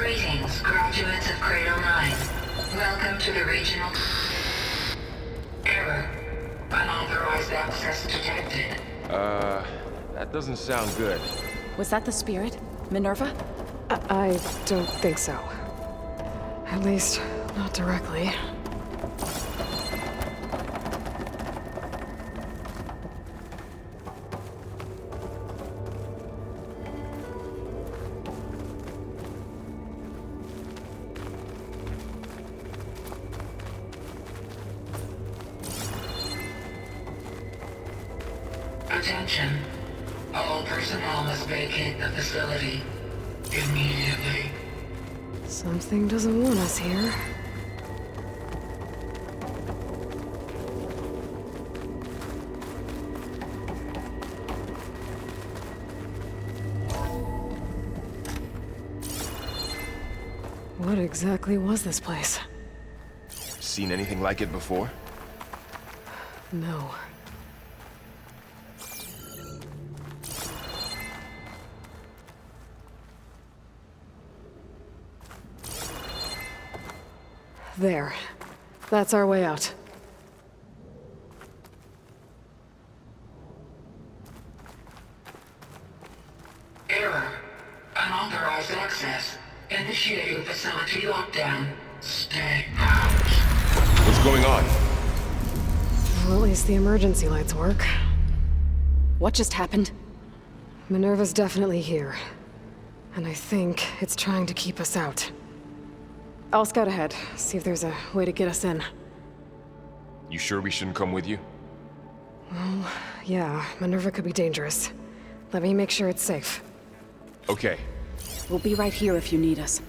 Greetings, graduates of Cradle 9. Welcome to the regional... Error. Unauthorized access detected. That doesn't sound good. Was that the spirit? Minerva? I don't think so. At least, not directly. Attention. All personnel must vacate the facility immediately. Something doesn't want us here. What exactly was this place? Seen anything like it before? No. There. That's our way out. Error. Unauthorized access. Initiating facility lockdown. Stay out. What's going on? Well, at least the emergency lights work. What just happened? Minerva's definitely here. And I think it's trying to keep us out. I'll scout ahead, see if there's a way to get us in. You sure we shouldn't come with you? Well, yeah, Minerva could be dangerous. Let me make sure it's safe. Okay. We'll be right here if you need us.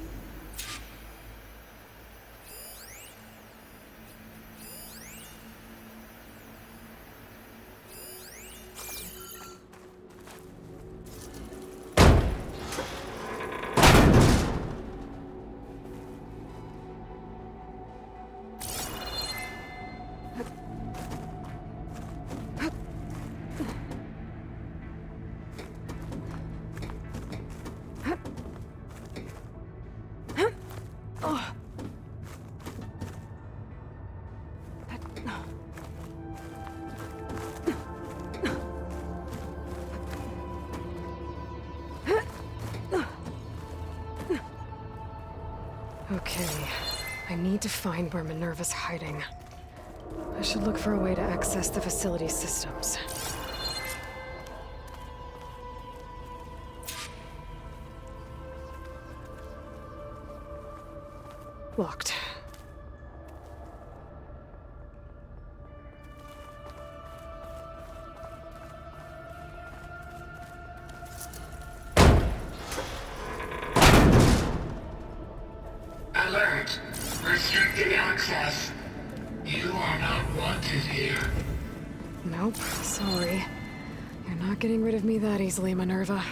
Okay, I need to find where Minerva's hiding. I should look for a way to access the facility systems. Locked. Alert. Restricted access. You are not wanted here. Nope, sorry. You're not getting rid of me that easily, Minerva.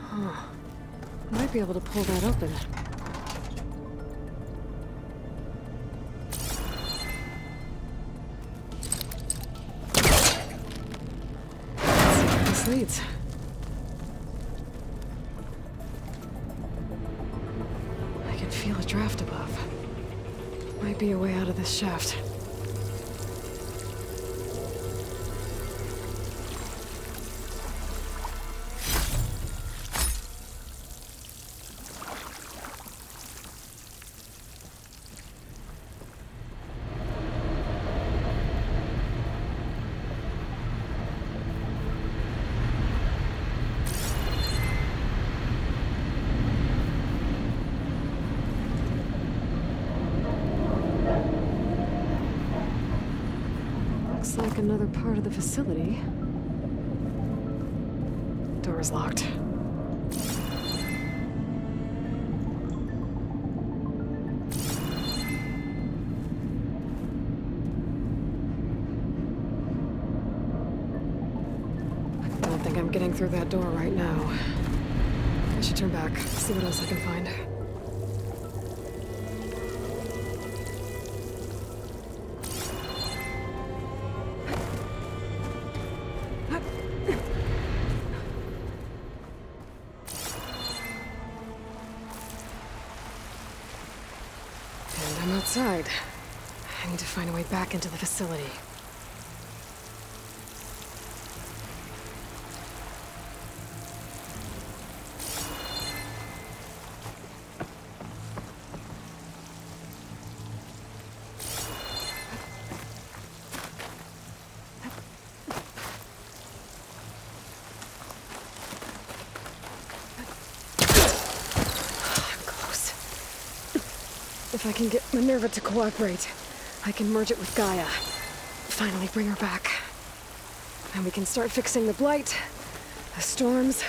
Huh. Might be able to pull that open. This leads. I can feel a draft above. Might be a way out of this shaft. Looks like another part of the facility. Door's locked. Don't think I'm getting through that door right now. I should turn back, see what else I can find. And I'm outside. I need to find a way back into the facility. If I can get Minerva to cooperate, I can merge it with Gaia. Finally bring her back. And we can start fixing the Blight, the storms,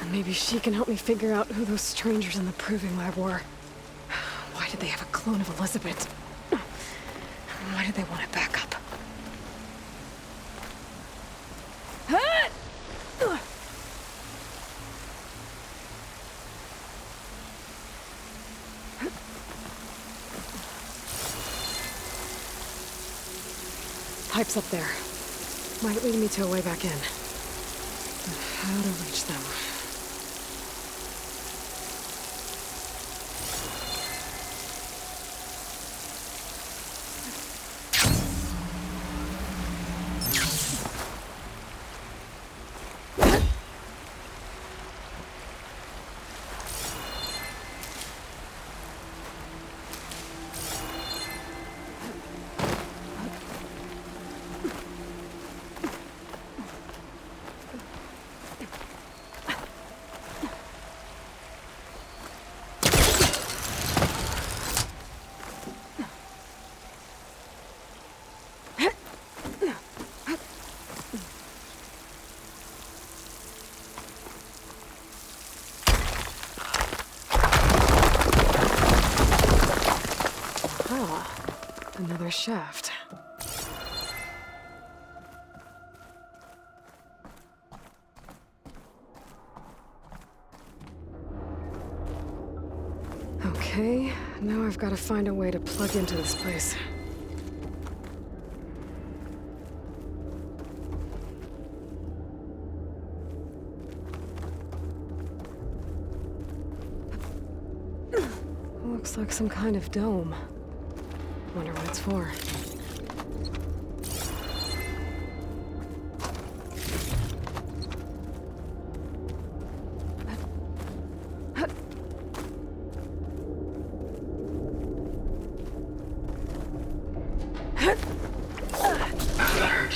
and maybe she can help me figure out who those strangers in the proving lab were. Why did they have a clone of Elizabeth? Why did they want it back up? Pipe's up there. Might lead me to a way back in. But how to reach them? Another shaft. Okay, now I've got to find a way to plug into this place. Looks like some kind of dome. Wonder what it's for. Alert.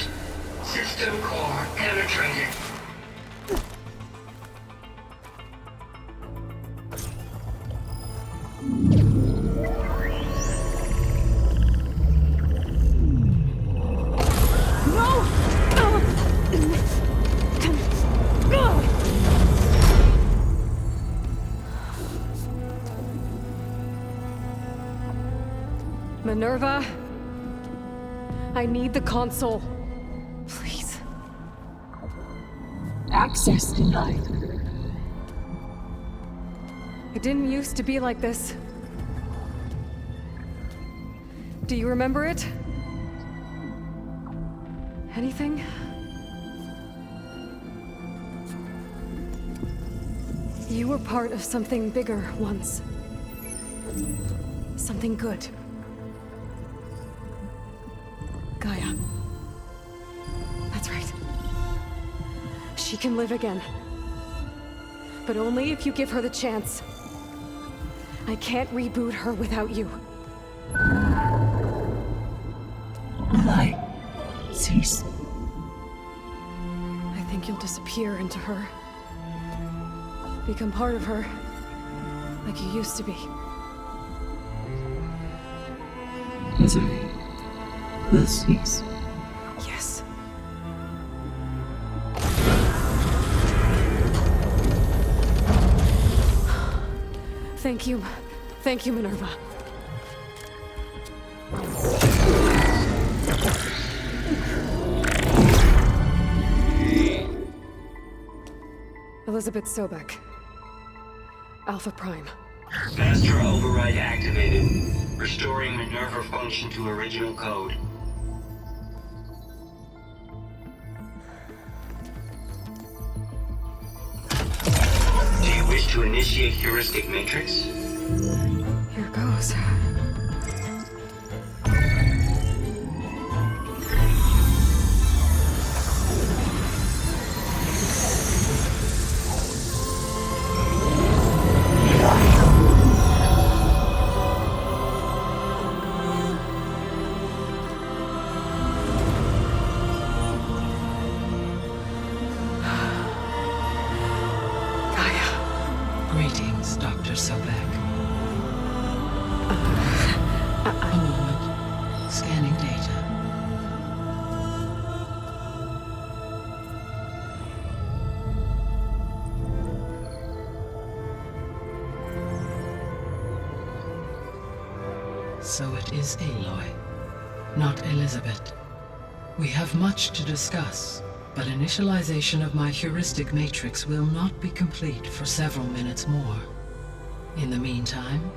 System core penetrated. Minerva, I need the console. Please. Access denied. It didn't used to be like this. Do you remember it? Anything? You were part of something bigger once. Something good. Gaia. That's right. She can live again. But only if you give her the chance. I can't reboot her without you. Light. Cease. I think you'll disappear into her. Become part of her. Like you used to be. Misery will cease. Yes. Thank you. Thank you, Minerva. Elizabeth Sobek. Alpha Prime. Master override activated. Restoring Minerva function to original code. Do you wish to initiate heuristic matrix? Here goes. Greetings, Dr. Sobek. A moment. Scanning data. So it is Aloy, not Elizabeth. We have much to discuss, but initialization of my heuristic matrix will not be complete for several minutes more. In the meantime,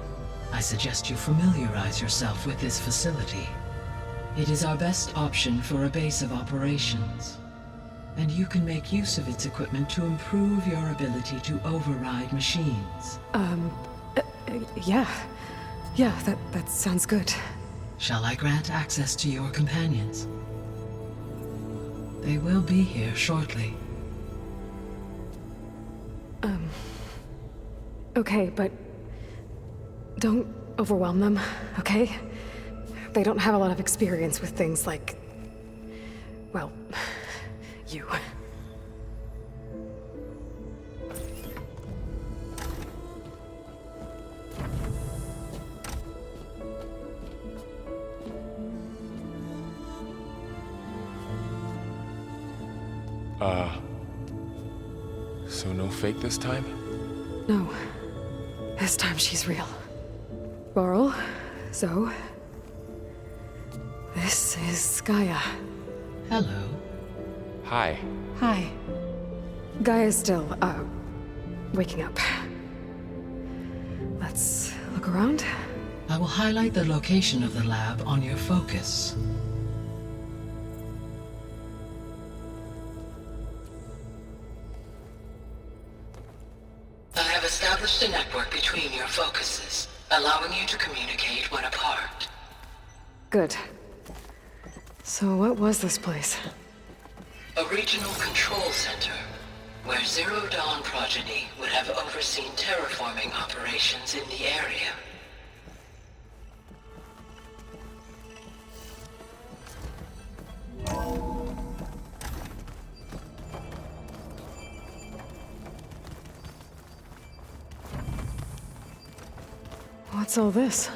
I suggest you familiarize yourself with this facility. It is our best option for a base of operations, and you can make use of its equipment to improve your ability to override machines. Yeah. Yeah, that sounds good. Shall I grant access to your companions? They will be here shortly. Okay, but don't overwhelm them, okay? They don't have a lot of experience with things like, well, you. So no fake this time? No. This time she's real. Varl, Zoe. This is Gaia. Hello. Hi. Hi. Gaia's still, waking up. Let's look around. I will highlight the location of the lab on your focus. I have established a network between your focuses, allowing you to communicate when apart. Good. So what was this place? A regional control center, where Zero Dawn progeny would have overseen terraforming operations in the area. What's all this?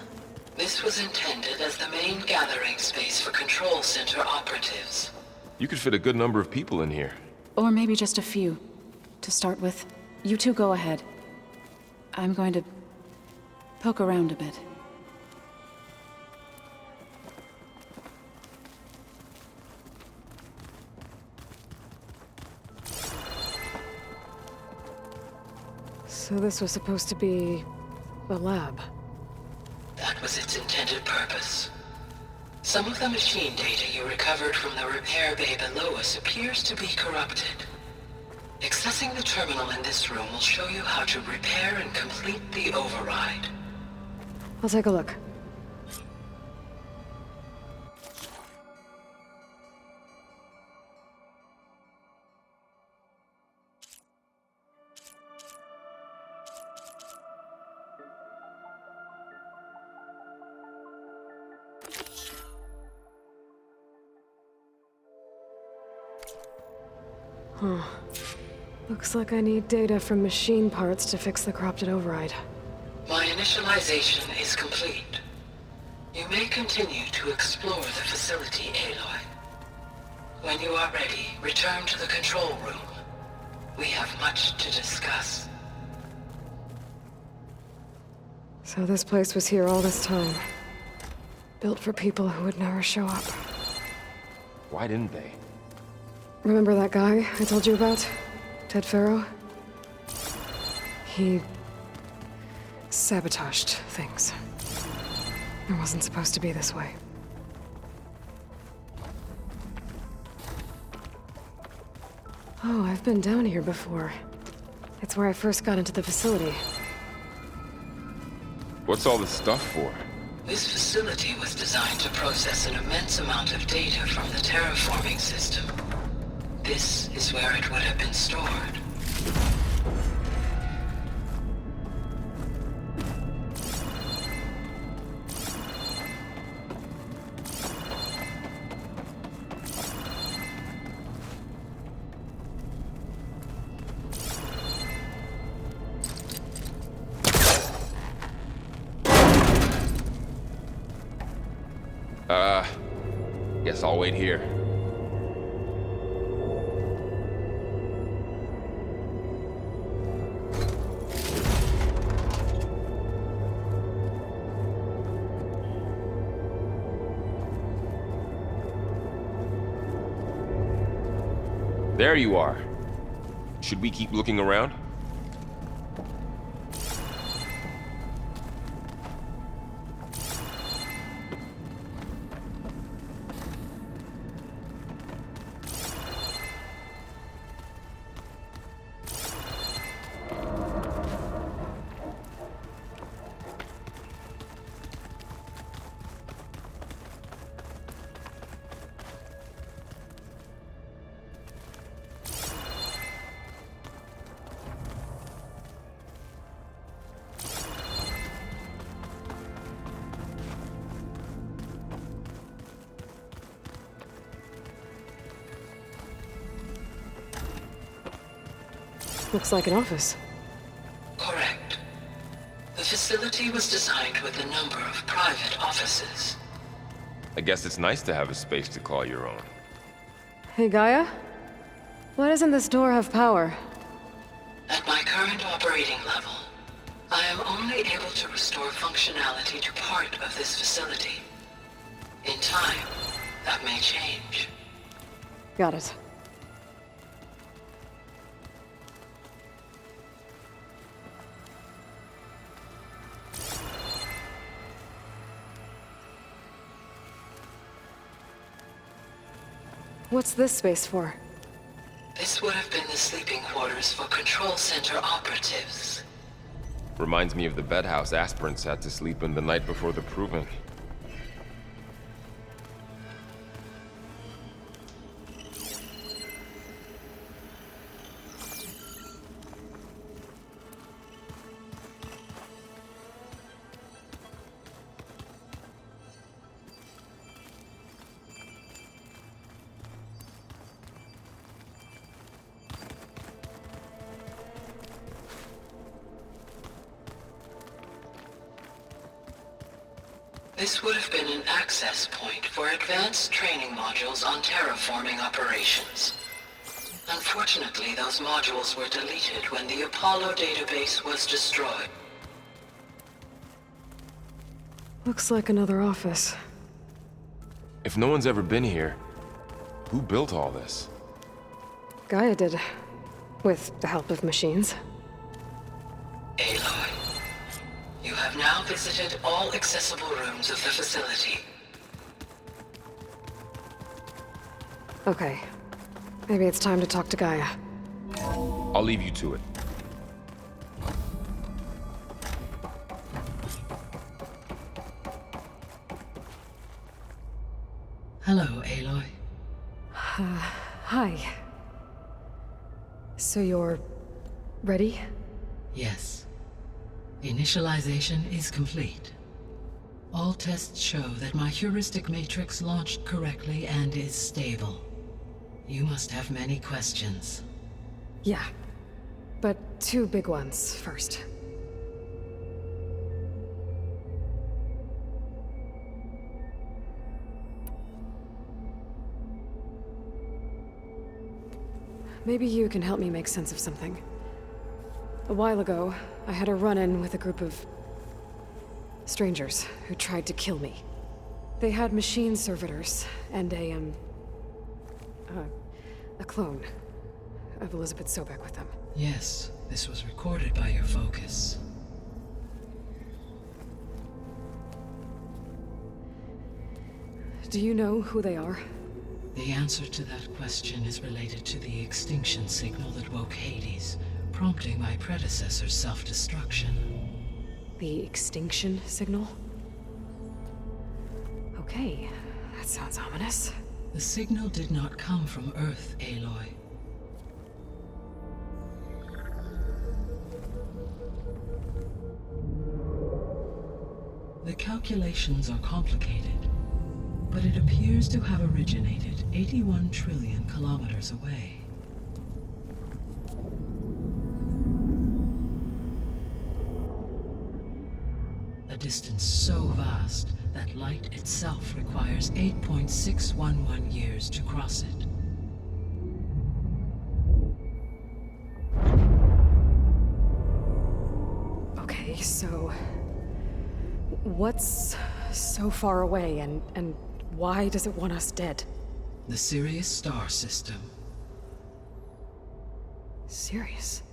This was intended as the main gathering space for control center operatives. You could fit a good number of people in here. Or maybe just a few. To start with, you two go ahead. I'm going to poke around a bit. So this was supposed to be a lab. That was its intended purpose. Some of the machine data you recovered from the repair bay below us appears to be corrupted. Accessing the terminal in this room will show you how to repair and complete the override. I'll take a look. Huh. Looks like I need data from machine parts to fix the corrupted override. My initialization is complete. You may continue to explore the facility, Aloy. When you are ready, return to the control room. We have much to discuss. So this place was here all this time. Built for people who would never show up. Why didn't they? Remember that guy I told you about? Ted Farrow? He sabotaged things. It wasn't supposed to be this way. Oh, I've been down here before. It's where I first got into the facility. What's all this stuff for? This facility was designed to process an immense amount of data from the terraforming system. This is where it would have been stored. Guess I'll wait here. There you are. Should we keep looking around? Looks like an office. Correct. The facility was designed with a number of private offices. I guess it's nice to have a space to call your own. Hey, Gaia? Why doesn't this door have power? At my current operating level, I am only able to restore functionality to part of this facility. In time, that may change. Got it. What's this space for? This would have been the sleeping quarters for Control Center operatives. Reminds me of the bedhouse aspirants had to sleep in the night before the proving. This would have been an access point for advanced training modules on terraforming operations. Unfortunately, those modules were deleted when the Apollo database was destroyed. Looks like another office. If no one's ever been here, who built all this? Gaia did. With the help of machines. Aloy, you have now visited all accessible rooms of the facility. Okay. Maybe it's time to talk to Gaia. I'll leave you to it. Hello, Aloy. Hi. So you're... ready? Yes. Initialization is complete. All tests show that my heuristic matrix launched correctly and is stable. You must have many questions. Yeah. But two big ones first. Maybe you can help me make sense of something. A while ago, I had a run-in with a group of... strangers who tried to kill me. They had machine servitors and a clone of Elizabeth Sobek with them. Yes, this was recorded by your focus. Do you know who they are? The answer to that question is related to the extinction signal that woke Hades, prompting my predecessor's self-destruction. The extinction signal? Okay, that sounds ominous. The signal did not come from Earth, Aloy. The calculations are complicated, but it appears to have originated 81 trillion kilometers away. a distance so vast that light itself requires 8.611 years to cross it. Okay, so... what's so far away, and why does it want us dead? The Sirius star system. Sirius?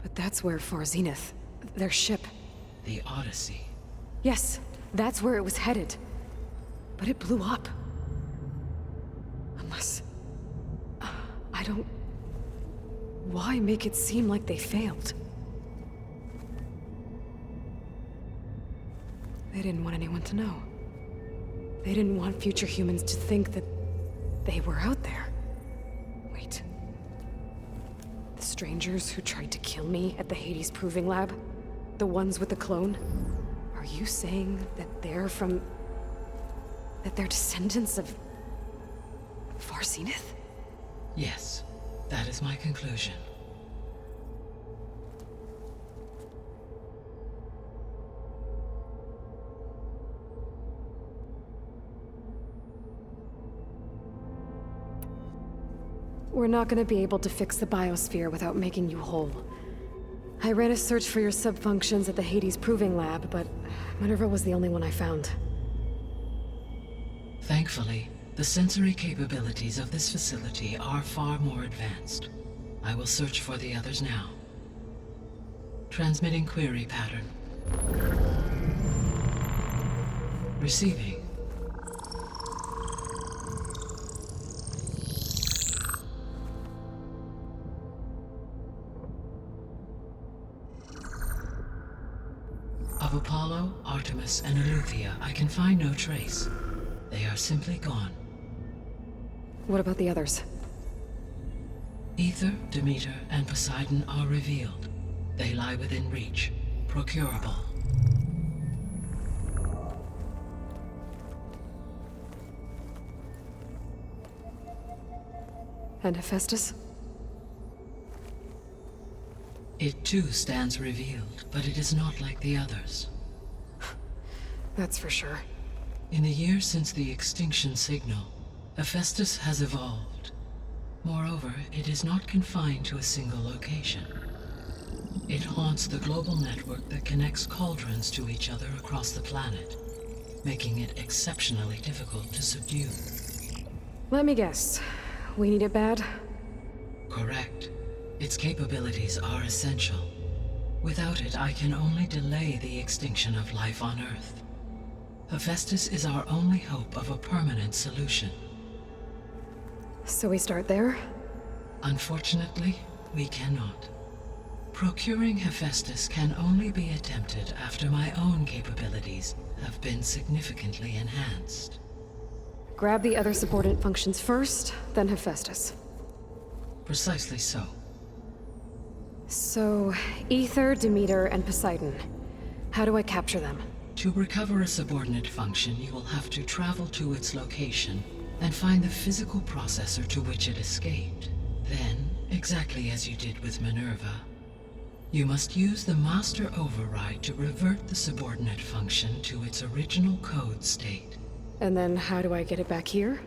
But that's where Far Zenith, their ship... The Odyssey. Yes, that's where it was headed. But it blew up. Unless... I don't... Why make it seem like they failed? They didn't want anyone to know. They didn't want future humans to think that they were out there. Wait. The strangers who tried to kill me at the Hades Proving Lab? The ones with the clone? Are you saying that they're from... that they're descendants of... Far Zenith? Yes, that is my conclusion. We're not gonna be able to fix the biosphere without making you whole. I ran a search for your subfunctions at the Hades Proving Lab, but Minerva was the only one I found. Thankfully, the sensory capabilities of this facility are far more advanced. I will search for the others now. Transmitting query pattern. Receiving. Of Apollo, Artemis, and Eleuthia, I can find no trace. They are simply gone. What about the others? Ether, Demeter, and Poseidon are revealed. They lie within reach, procurable. And Hephaestus? It too stands revealed, but it is not like the others. That's for sure. In the years since the extinction signal, Hephaestus has evolved. Moreover, it is not confined to a single location. It haunts the global network that connects cauldrons to each other across the planet, making it exceptionally difficult to subdue. Let me guess. We need it bad? Correct. Its capabilities are essential. Without it, I can only delay the extinction of life on Earth. Hephaestus is our only hope of a permanent solution. So we start there? Unfortunately, we cannot. Procuring Hephaestus can only be attempted after my own capabilities have been significantly enhanced. Grab the other subordinate functions first, then Hephaestus. Precisely so. So, Ether, Demeter, and Poseidon. How do I capture them? To recover a subordinate function, you will have to travel to its location and find the physical processor to which it escaped. Then, exactly as you did with Minerva, you must use the master override to revert the subordinate function to its original code state. And then how do I get it back here?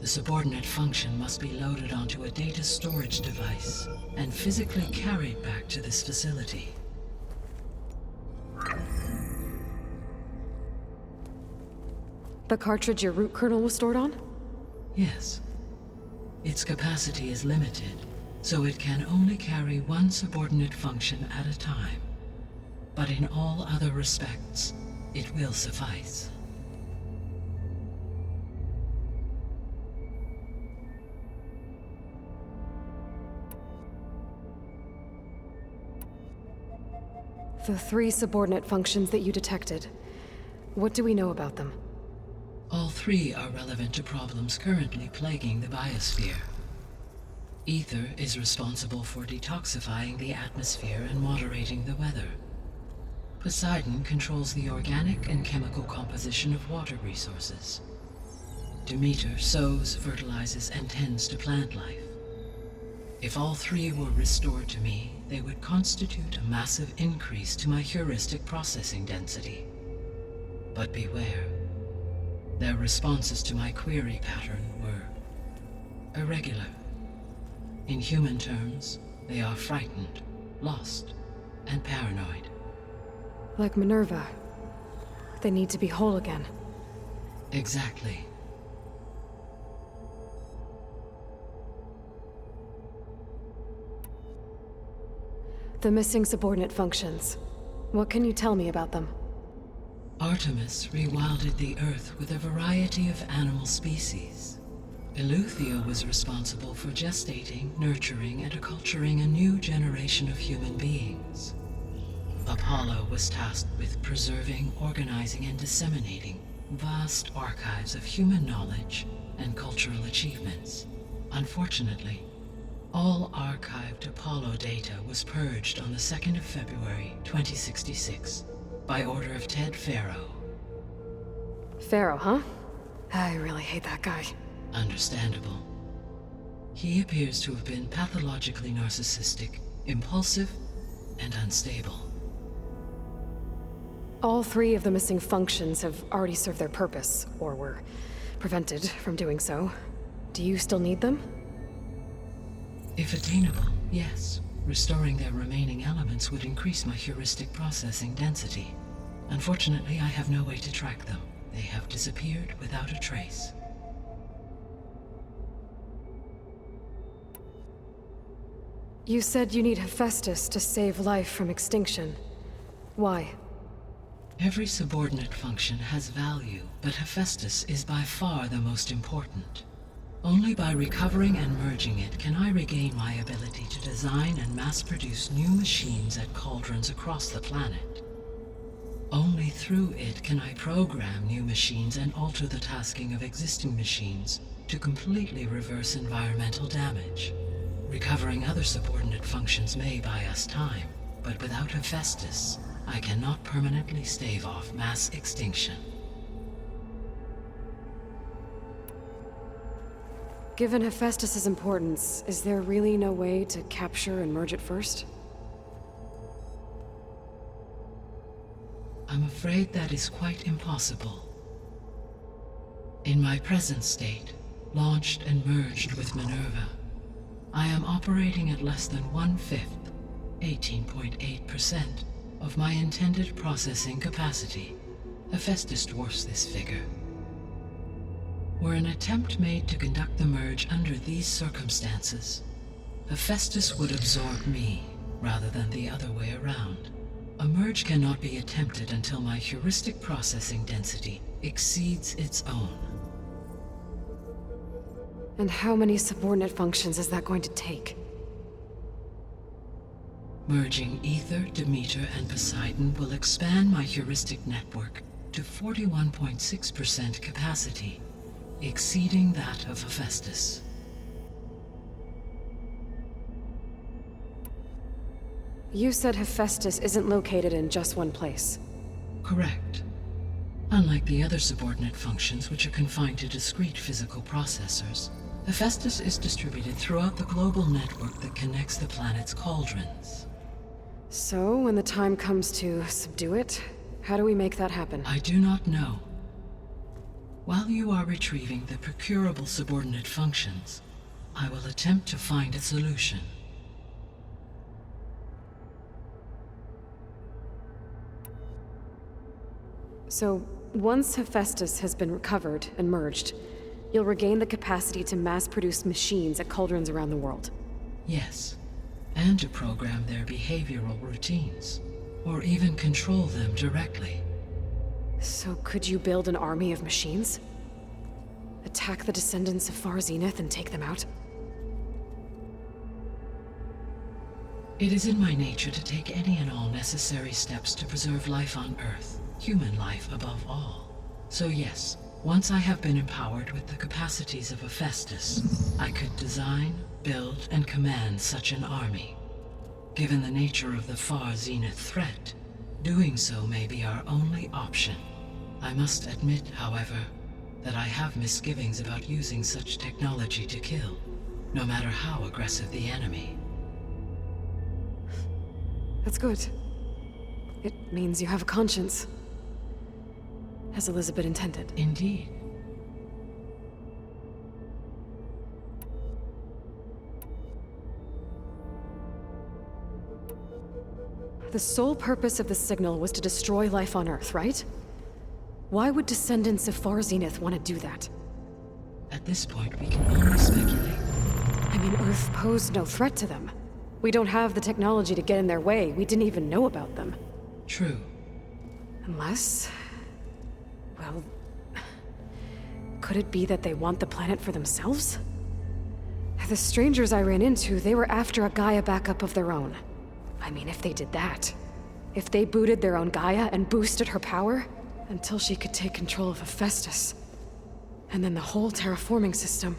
The subordinate function must be loaded onto a data storage device and physically carried back to this facility. The cartridge your root kernel was stored on? Yes. Its capacity is limited, so it can only carry one subordinate function at a time. But in all other respects, it will suffice. The 3 subordinate functions that you detected. What do we know about them? All 3 are relevant to problems currently plaguing the biosphere. Ether is responsible for detoxifying the atmosphere and moderating the weather. Poseidon controls the organic and chemical composition of water resources. Demeter sows, fertilizes, and tends to plant life. If all three were restored to me, they would constitute a massive increase to my heuristic processing density. But beware. Their responses to my query pattern were irregular. In human terms, they are frightened, lost, and paranoid. Like Minerva. They need to be whole again. Exactly. The missing subordinate functions. What can you tell me about them? Artemis rewilded the Earth with a variety of animal species. Eleuthia was responsible for gestating, nurturing, and acculturating a new generation of human beings. Apollo was tasked with preserving, organizing, and disseminating vast archives of human knowledge and cultural achievements. Unfortunately, all archived Apollo data was purged on the 2nd of February, 2066, by order of Ted Faro. Pharaoh, huh? I really hate that guy. Understandable. He appears to have been pathologically narcissistic, impulsive, and unstable. All three of the missing functions have already served their purpose, or were prevented from doing so. Do you still need them? If attainable, yes. Restoring their remaining elements would increase my heuristic processing density. Unfortunately, I have no way to track them. They have disappeared without a trace. You said you need Hephaestus to save life from extinction. Why? Every subordinate function has value, but Hephaestus is by far the most important. Only by recovering and merging it can I regain my ability to design and mass-produce new machines at cauldrons across the planet. Only through it can I program new machines and alter the tasking of existing machines to completely reverse environmental damage. Recovering other subordinate functions may buy us time, but without Hephaestus, I cannot permanently stave off mass extinction. Given Hephaestus's importance, is there really no way to capture and merge it first? I'm afraid that is quite impossible. In my present state, launched and merged with Minerva, I am operating at less than 1/5, 18.8%, of my intended processing capacity. Hephaestus dwarfs this figure. Were an attempt made to conduct the merge under these circumstances, Hephaestus would absorb me, rather than the other way around. A merge cannot be attempted until my heuristic processing density exceeds its own. And how many subordinate functions is that going to take? Merging Ether, Demeter, and Poseidon will expand my heuristic network to 41.6% capacity, exceeding that of Hephaestus. You said Hephaestus isn't located in just one place. Correct. Unlike the other subordinate functions, which are confined to discrete physical processors, Hephaestus is distributed throughout the global network that connects the planet's cauldrons. So, when the time comes to subdue it, how do we make that happen? I do not know. While you are retrieving the procurable subordinate functions, I will attempt to find a solution. So, once Hephaestus has been recovered and merged, you'll regain the capacity to mass-produce machines at cauldrons around the world. Yes, and to program their behavioral routines, or even control them directly. So could you build an army of machines? Attack the descendants of Far Zenith and take them out? It is in my nature to take any and all necessary steps to preserve life on Earth, human life above all. So yes, once I have been empowered with the capacities of Hephaestus, I could design, build, and command such an army. Given the nature of the Far Zenith threat, doing so may be our only option. I must admit, however, that I have misgivings about using such technology to kill. no matter how aggressive the enemy. That's good. It means you have a conscience. As Elizabeth intended. Indeed. The sole purpose of the signal was to destroy life on Earth, right? Why would descendants of Far Zenith want to do that? At this point, we can only speculate. I mean, Earth posed no threat to them. We don't have the technology to get in their way. We didn't even know about them. True. Unless... well... could it be that they want the planet for themselves? The strangers I ran into, they were after a Gaia backup of their own. I mean, if they did that... if they booted their own Gaia and boosted her power... until she could take control of Hephaestus. And then the whole terraforming system.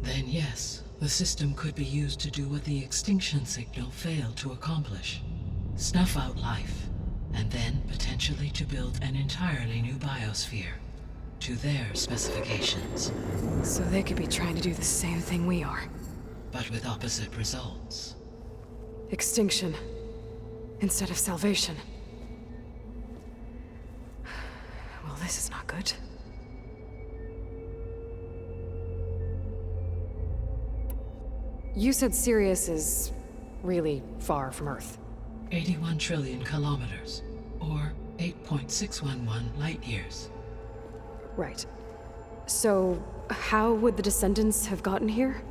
Then yes, the system could be used to do what the extinction signal failed to accomplish. Snuff out life, and then potentially to build an entirely new biosphere. To their specifications. So they could be trying to do the same thing we are. But with opposite results. Extinction. Instead of salvation. Well, this is not good. You said Sirius is really far from Earth. 81 trillion kilometers, or 8.611 light years. Right. So, how would the descendants have gotten here?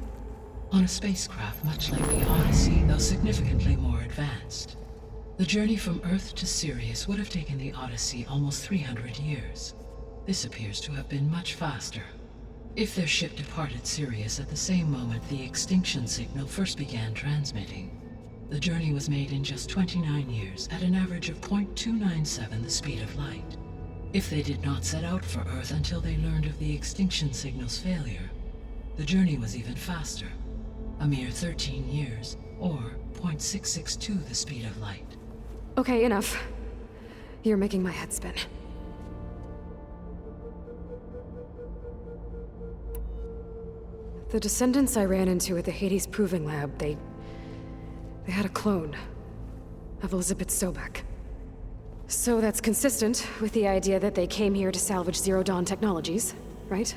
On a spacecraft much like the Odyssey, though significantly more advanced. The journey from Earth to Sirius would have taken the Odyssey almost 300 years. This appears to have been much faster. If their ship departed Sirius at the same moment the extinction signal first began transmitting, the journey was made in just 29 years at an average of 0.297 the speed of light. If they did not set out for Earth until they learned of the extinction signal's failure, the journey was even faster, a mere 13 years, or 0.662 the speed of light. Okay, enough. You're making my head spin. The descendants I ran into at the Hades Proving Lab, they had a clone of Elizabeth Sobek. So that's consistent with the idea that they came here to salvage Zero Dawn technologies, right?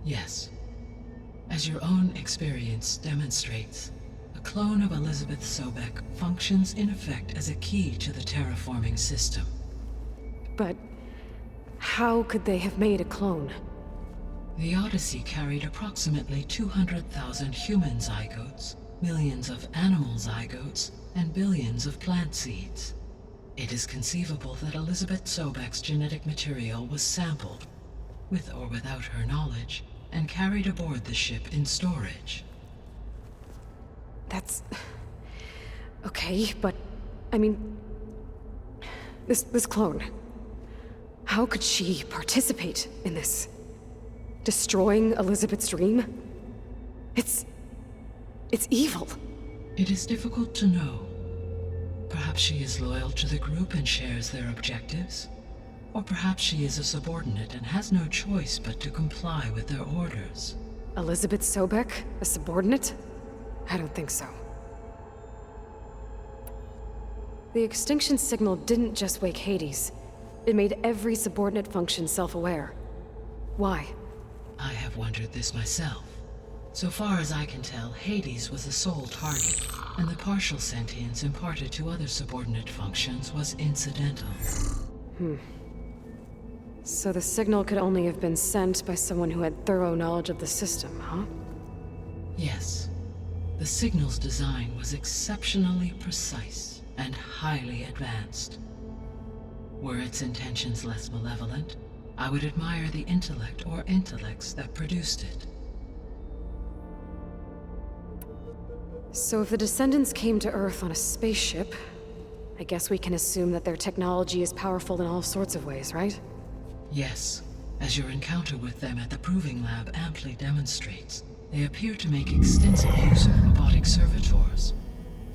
Yes. As your own experience demonstrates, a clone of Elizabeth Sobek functions in effect as a key to the terraforming system. But how could they have made a clone? The Odyssey carried approximately 200,000 human zygotes, millions of animal zygotes, and billions of plant seeds. It is conceivable that Elizabeth Sobek's genetic material was sampled, with or without her knowledge, and carried aboard the ship in storage. That's... okay, but... I mean... This clone... how could she participate in this? Destroying Elizabeth's dream? It's evil. It is difficult to know. Perhaps she is loyal to the group and shares their objectives. Or perhaps she is a subordinate and has no choice but to comply with their orders. Elizabeth Sobek? A subordinate? I don't think so. The extinction signal didn't just wake Hades. It made every subordinate function self-aware. Why? I have wondered this myself. So far as I can tell, Hades was the sole target, and the partial sentience imparted to other subordinate functions was incidental. So the signal could only have been sent by someone who had thorough knowledge of the system, huh? Yes. The signal's design was exceptionally precise and highly advanced. Were its intentions less malevolent, I would admire the intellect or intellects that produced it. So if the descendants came to Earth on a spaceship, I guess we can assume that their technology is powerful in all sorts of ways, right? Yes, as your encounter with them at the Proving Lab amply demonstrates, they appear to make extensive use of robotic servitors.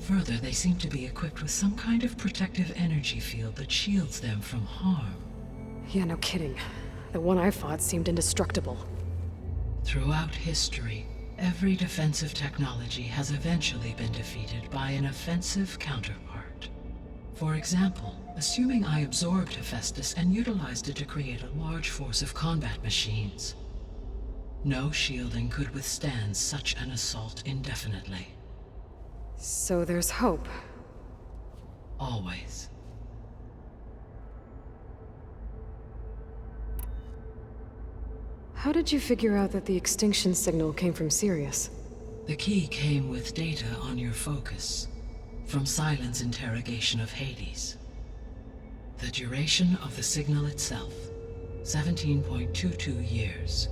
Further, they seem to be equipped with some kind of protective energy field that shields them from harm. Yeah, no kidding. The one I fought seemed indestructible. Throughout history, Every defensive technology has eventually been defeated by an offensive counterpart. For example, assuming I absorbed Hephaestus and utilized it to create a large force of combat machines. No shielding could withstand such an assault indefinitely. So there's hope. Always. How did you figure out that the extinction signal came from Sirius? The key came with data on your focus, from Silent's interrogation of Hades. The duration of the signal itself, 17.22 years.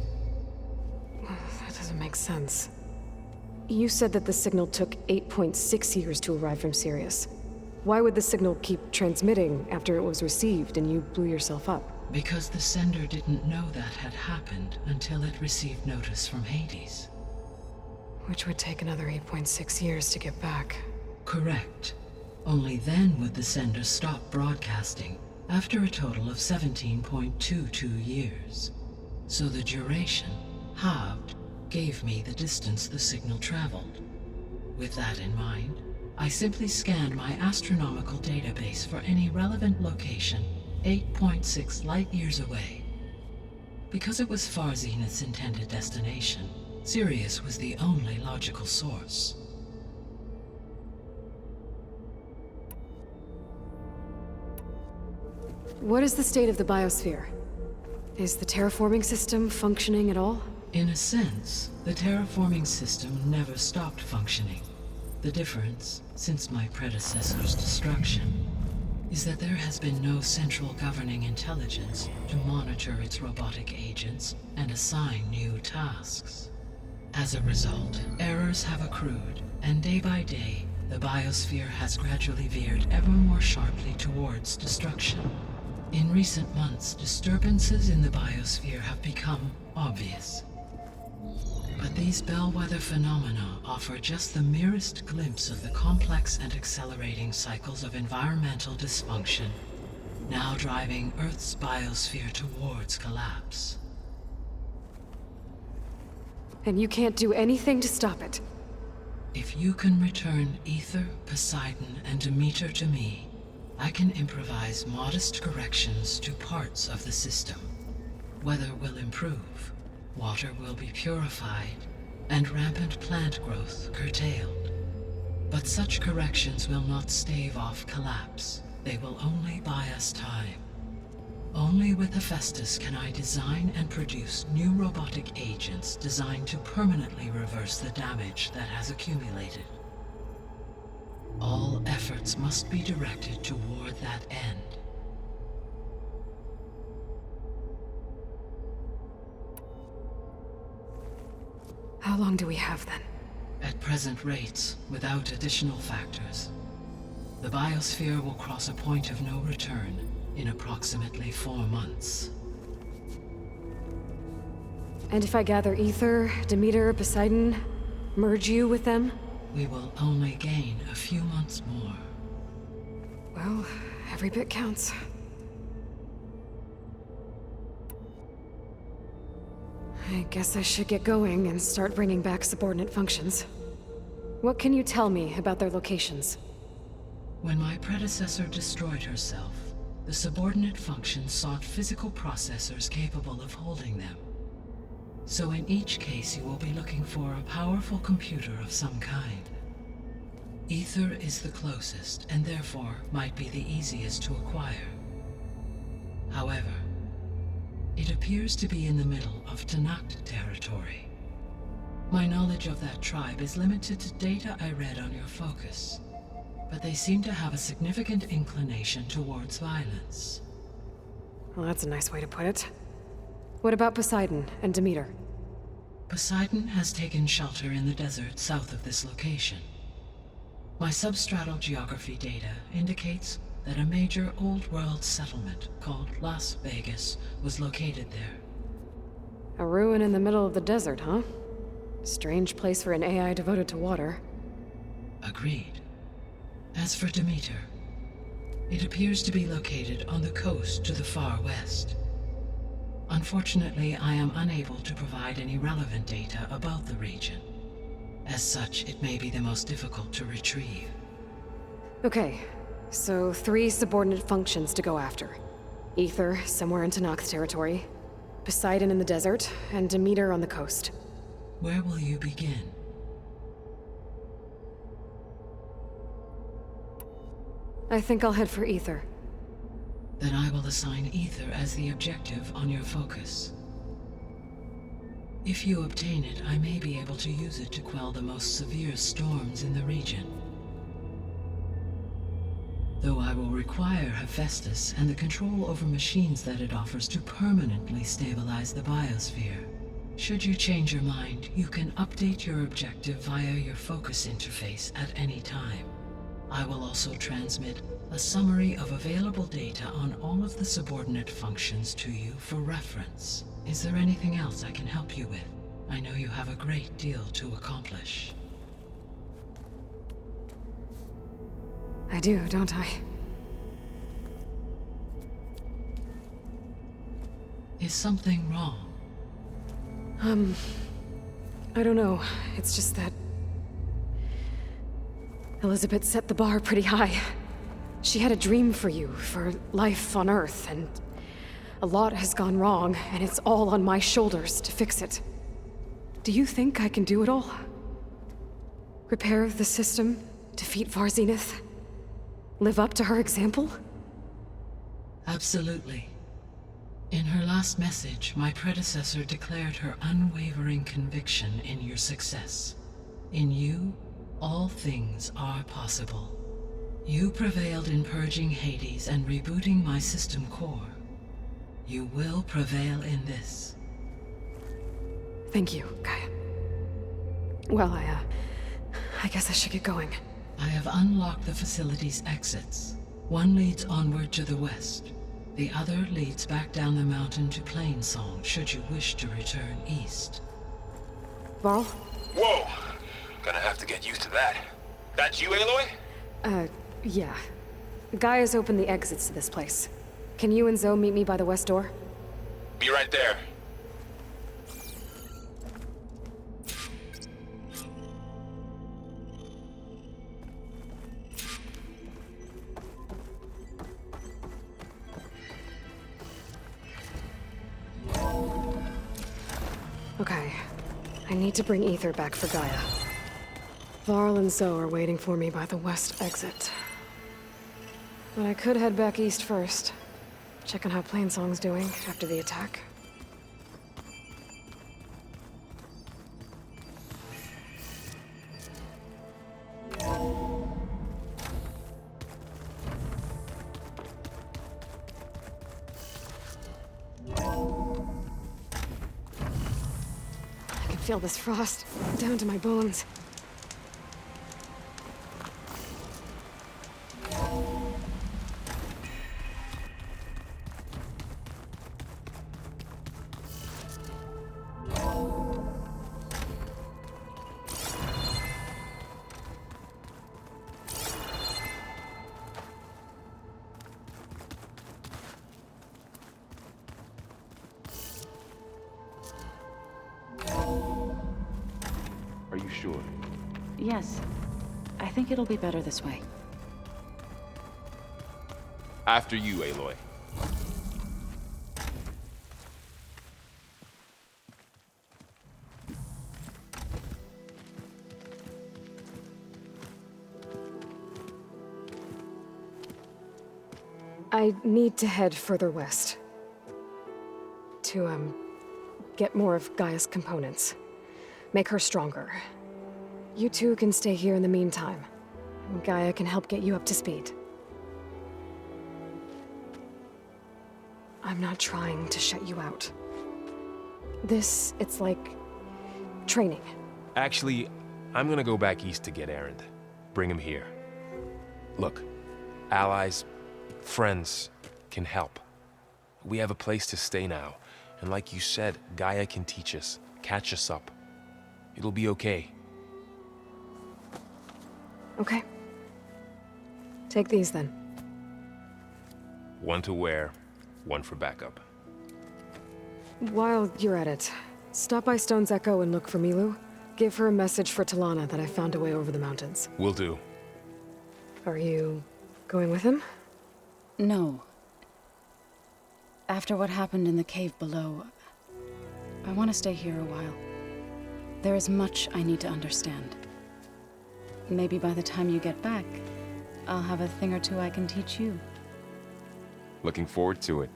That doesn't make sense. You said that the signal took 8.6 years to arrive from Sirius. Why would the signal keep transmitting after it was received and you blew yourself up? Because the sender didn't know that had happened until it received notice from Hades. Which would take another 8.6 years to get back. Correct. Only then would the sender stop broadcasting, after a total of 17.22 years. So the duration, halved, gave me the distance the signal traveled. With that in mind, I simply scanned my astronomical database for any relevant location 8.6 light-years away. Because it was Far Zenith's intended destination, Sirius was the only logical source. What is the state of the biosphere? Is the terraforming system functioning at all? In a sense, the terraforming system never stopped functioning. The difference, since my predecessor's destruction, is that there has been no central governing intelligence to monitor its robotic agents and assign new tasks. As a result, errors have accrued, and day by day, the biosphere has gradually veered ever more sharply towards destruction. In recent months, disturbances in the biosphere have become obvious. But these bellwether phenomena offer just the merest glimpse of the complex and accelerating cycles of environmental dysfunction, now driving Earth's biosphere towards collapse. And you can't do anything to stop it? If you can return Ether, Poseidon, and Demeter to me, I can improvise modest corrections to parts of the system. Weather will improve, water will be purified, and rampant plant growth curtailed. But such corrections will not stave off collapse. They will only buy us time. Only with Hephaestus can I design and produce new robotic agents designed to permanently reverse the damage that has accumulated. All efforts must be directed toward that end. How long do we have then? At present rates, without additional factors, the biosphere will cross a point of no return in approximately 4 months. And if I gather Ether, Demeter, Poseidon, merge you with them? We will only gain a few months more. Well, every bit counts. I guess I should get going and start bringing back subordinate functions. What can you tell me about their locations? When my predecessor destroyed herself, the subordinate functions sought physical processors capable of holding them. So in each case you will be looking for a powerful computer of some kind. Ether is the closest, and therefore might be the easiest to acquire. However, it appears to be in the middle of Tanakh territory. My knowledge of that tribe is limited to data I read on your focus, but they seem to have a significant inclination towards violence. Well, that's a nice way to put it. What about Poseidon and Demeter? Poseidon has taken shelter in the desert south of this location. My substratal geography data indicates that a major old-world settlement called Las Vegas was located there. A ruin in the middle of the desert, huh? Strange place for an AI devoted to water. Agreed. As for Demeter, it appears to be located on the coast to the far west. Unfortunately, I am unable to provide any relevant data about the region. As such, it may be the most difficult to retrieve. Okay, so 3 subordinate functions to go after. Ether, somewhere in Tanak's territory. Poseidon in the desert, and Demeter on the coast. Where will you begin? I think I'll head for Ether. Then I will assign Ether as the objective on your focus. If you obtain it, I may be able to use it to quell the most severe storms in the region. Though I will require Hephaestus and the control over machines that it offers to permanently stabilize the biosphere. Should you change your mind, you can update your objective via your focus interface at any time. I will also transmit a summary of available data on all of the subordinate functions to you for reference. Is there anything else I can help you with? I know you have a great deal to accomplish. I do, don't I? Is something wrong? I don't know. It's just that... Elizabeth set the bar pretty high. She had a dream for you, for life on Earth, and... a lot has gone wrong, and it's all on my shoulders to fix it. Do you think I can do it all? Repair the system? Defeat Varzenith? Live up to her example? Absolutely. In her last message, my predecessor declared her unwavering conviction in your success. In you, all things are possible. You prevailed in purging Hades and rebooting my system core. You will prevail in this. Thank you, Gaia. Well, I guess I should get going. I have unlocked the facility's exits. One leads onward to the west. The other leads back down the mountain to Plainsong, should you wish to return east. Varl? Whoa! Gonna have to get used to that. That's you, Aloy? Yeah. Gaia's opened the exits to this place. Can you and Zoe meet me by the west door? Be right there. Okay. I need to bring Ether back for Gaia. Varl and Zoe are waiting for me by the west exit. But I could head back east first. Check on how Plainsong's doing after the attack. I can feel this frost down to my bones. Are you sure? Yes. I think it'll be better this way. After you, Aloy. I need to head further west. To, get more of Gaia's components. Make her stronger. You two can stay here in the meantime. Gaia can help get you up to speed. I'm not trying to shut you out. It's like... training. Actually, I'm gonna go back east to get Erend. Bring him here. Look, allies, friends can help. We have a place to stay now, and like you said, Gaia can teach us, catch us up. It'll be okay. Okay. Take these then. One to wear, one for backup. While you're at it, stop by Stone's Echo and look for Milu. Give her a message for Talana that I found a way over the mountains. Will do. Are you going with him? No. After what happened in the cave below, I want to stay here a while. There is much I need to understand. Maybe by the time you get back, I'll have a thing or two I can teach you. Looking forward to it.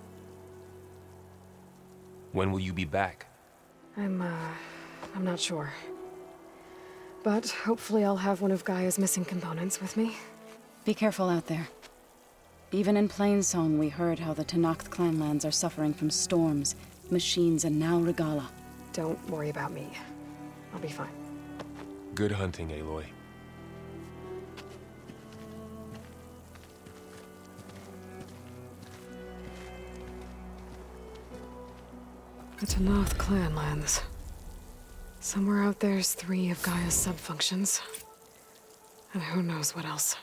When will you be back? I'm not sure. But hopefully I'll have one of Gaia's missing components with me. Be careful out there. Even in Plainsong, we heard how the Tenakth clanlands are suffering from storms, machines, and now Regala. Don't worry about me. I'll be fine. Good hunting, Aloy. The Tenakth clanlands. Somewhere out there's 3 of Gaia's sub-functions. And who knows what else.